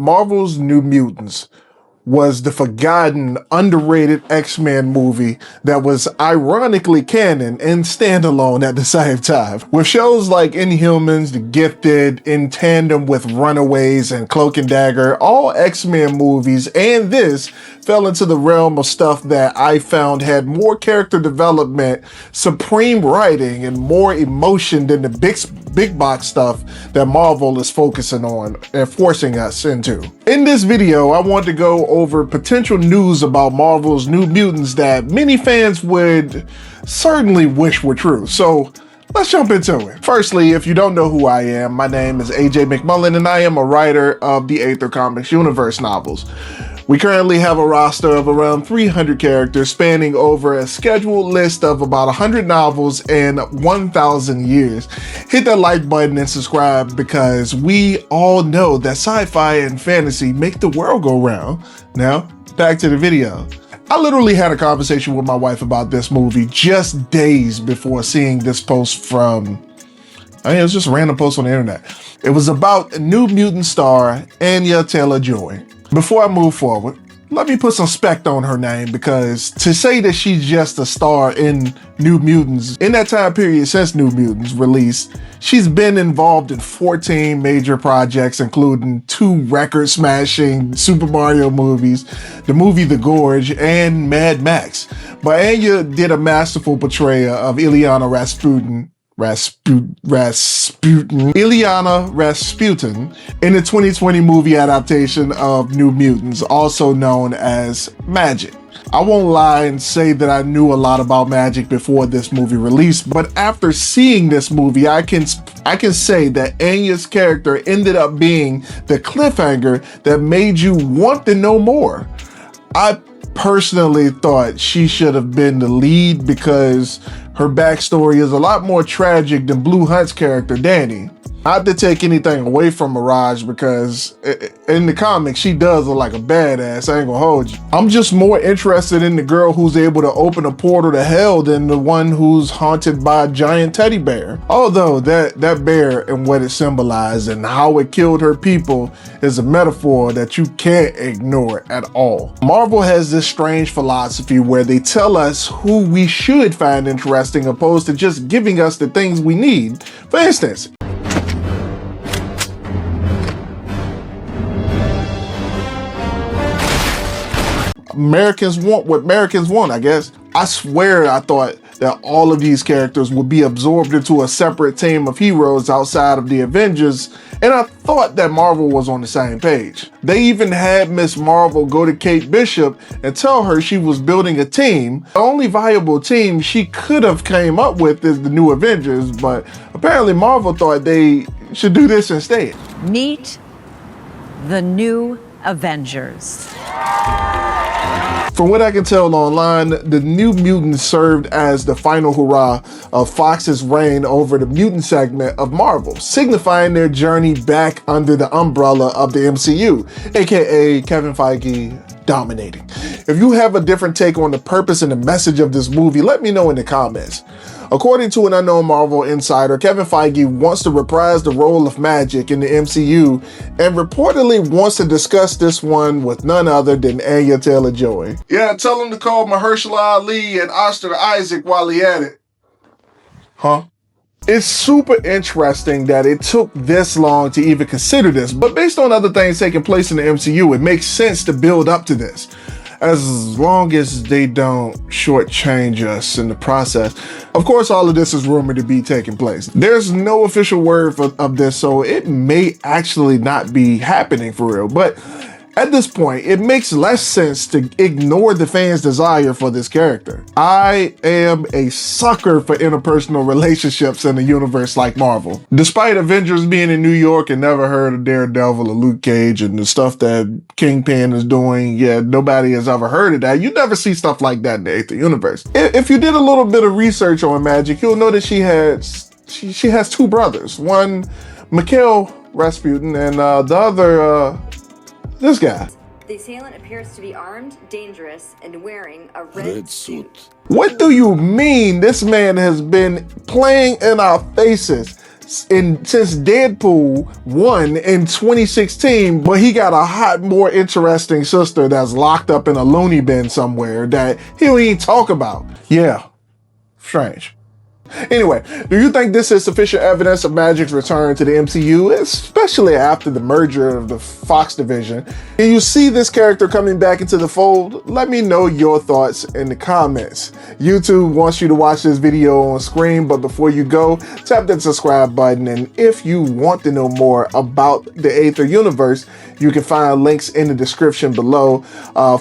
Marvel's New Mutants was the forgotten, underrated X-Men movie that was ironically canon and standalone at the same time. With shows like Inhumans, The Gifted, in tandem with Runaways and Cloak and Dagger, all X-Men movies and this fell into the realm of stuff that I found had more character development, supreme writing, and more emotion than the big box stuff that Marvel is focusing on and forcing us into. In this video, I want to go over potential news about Marvel's New Mutants that many fans would certainly wish were true. So let's jump into it. Firstly, if you don't know who I am, my name is AJ McMullen and I am a writer of the Aether Comics Universe novels. We currently have a roster of around 300 characters spanning over a scheduled list of about 100 novels and 1,000 years. Hit that like button and subscribe because we all know that sci-fi and fantasy make the world go round. Now, back to the video. I literally had a conversation with my wife about this movie just days before seeing this post from, it was just a random post on the internet. It was about New Mutant star Anya Taylor-Joy. Before I move forward, let me put some spec on her name because to say that she's just a star in New Mutants, in that time period since New Mutants release, she's been involved in 14 major projects, including 2 record-smashing Super Mario movies, the movie The Gorge, and Mad Max. But Anya did a masterful portrayal of Illyana Rasputina in the 2020 movie adaptation of New Mutants, also known as Magik. I won't lie and say that I knew a lot about Magik before this movie released, but after seeing this movie, I can say that Anya's character ended up being the cliffhanger that made you want to know more. I personally thought she should have been the lead because her backstory is a lot more tragic than Blue Hunt's character, Danny. Not to take anything away from Mirage because in the comics, she does look like a badass, I ain't gonna hold you. I'm just more interested in the girl who's able to open a portal to hell than the one who's haunted by a giant teddy bear. Although that bear and what it symbolized and how it killed her people is a metaphor that you can't ignore at all. Marvel has this strange philosophy where they tell us who we should find interesting opposed to just giving us the things we need. For instance, Americans want what Americans want, I guess. I swear I thought that all of these characters would be absorbed into a separate team of heroes outside of the Avengers, and I thought that Marvel was on the same page. They even had Miss Marvel go to Kate Bishop and tell her she was building a team. The only viable team she could have came up with is the New Avengers, but apparently Marvel thought they should do this instead. Meet the New Avengers. From what I can tell online, the New Mutants served as the final hurrah of Fox's reign over the mutant segment of Marvel, signifying their journey back under the umbrella of the MCU, aka Kevin Feige dominating. If you have a different take on the purpose and the message of this movie, let me know in the comments. According to an unknown Marvel insider, Kevin Feige wants to reprise the role of Magik in the MCU and reportedly wants to discuss this one with none other than Anya Taylor-Joy. Yeah, tell him to call Mahershala Ali and Oscar Isaac while he at it. Huh? It's super interesting that it took this long to even consider this, but based on other things taking place in the MCU, it makes sense to build up to this. As long as they don't shortchange us in the process. Of course, all of this is rumored to be taking place. There's no official word of this, so it may actually not be happening for real. But at this point, it makes less sense to ignore the fans' desire for this character. I am a sucker for interpersonal relationships in a universe like Marvel. Despite Avengers being in New York and never heard of Daredevil or Luke Cage and the stuff that Kingpin is doing, yeah, nobody has ever heard of that. You never see stuff like that in the Aether Universe. If you did a little bit of research on Magik, you'll know that she has 2 brothers. One, Illyana Rasputina, and the other, this guy. The assailant appears to be armed, dangerous, and wearing a red suit. What do you mean this man has been playing in our faces since Deadpool 1 in 2016, but he got a hot, more interesting sister that's locked up in a loony bin somewhere that he don't even talk about. Yeah, strange. Anyway, do you think this is sufficient evidence of Magik's return to the MCU, especially after the merger of the Fox division? Can you see this character coming back into the fold? Let me know your thoughts in the comments. YouTube wants you to watch this video on screen, but before you go, tap that subscribe button, and if you want to know more about the Aether Universe, you can find links in the description below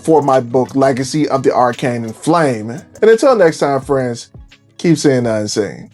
for my book, Legacy of the Arcane and Flame. And until next time, friends, keep saying the unseen.